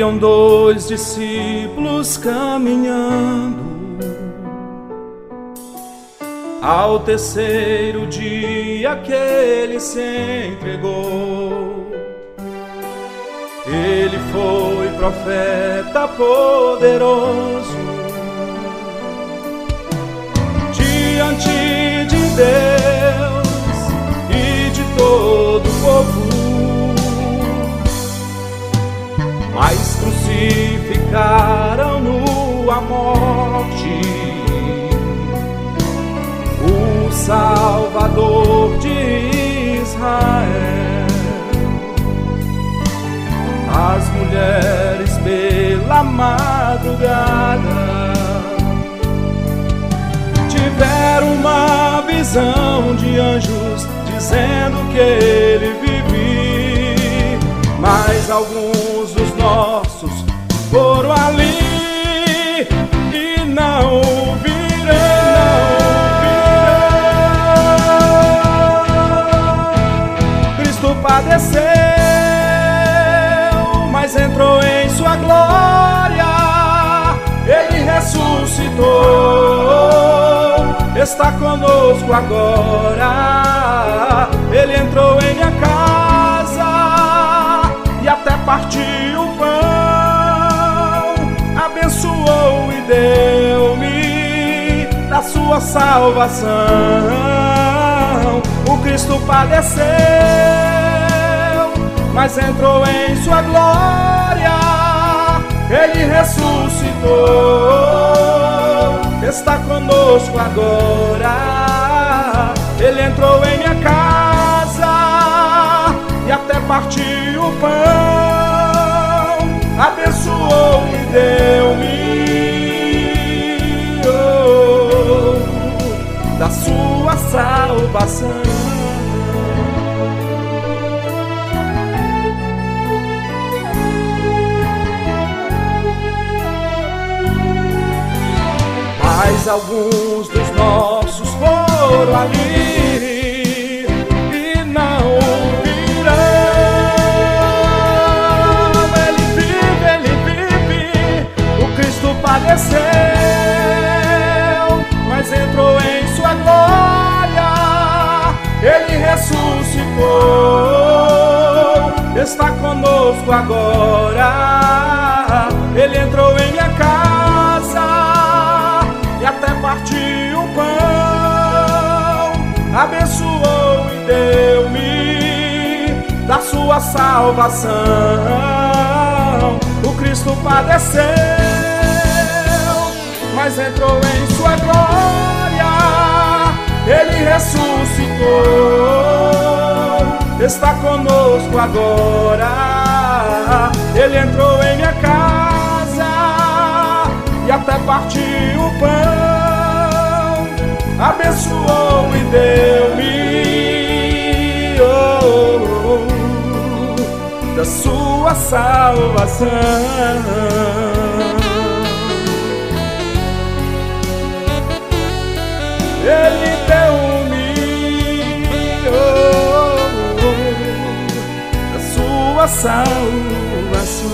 Eram dois discípulos caminhando. Ao terceiro dia que ele se entregou, ele foi profeta poderoso diante de Deus e de todo o povo. Mas crucificaram-no à morte, o Salvador de Israel. As mulheres pela madrugada tiveram uma visão de anjos dizendo que ele vive. Mas alguns dos nossos foram ali e não o viram. Cristo padeceu, mas entrou em sua glória. Ele ressuscitou, está conosco agora. Ele entrou em minha casa e até partiu o pão, abençoou e deu-me da sua salvação. O Cristo padeceu, mas entrou em sua glória. Ele ressuscitou, está conosco agora. Ele entrou em minha casa e até partiu o pão, abençoou e deu-me da sua salvação. Mas alguns dos nossos foram ali e não o viram. Ele vive, o Cristo padeceu, mas entrou em sua glória. Ele ressuscitou, está conosco agora. Ele entrou em minha casa e até partiu o pão, abençoou e deu-me da sua salvação. O Cristo padeceu, mas entrou em sua glória. Ele ressuscitou, está conosco agora. Ele entrou em minha casa e até partiu o pão, abençoou e deu-me da sua salvação. Ele deu-me da sua salvação.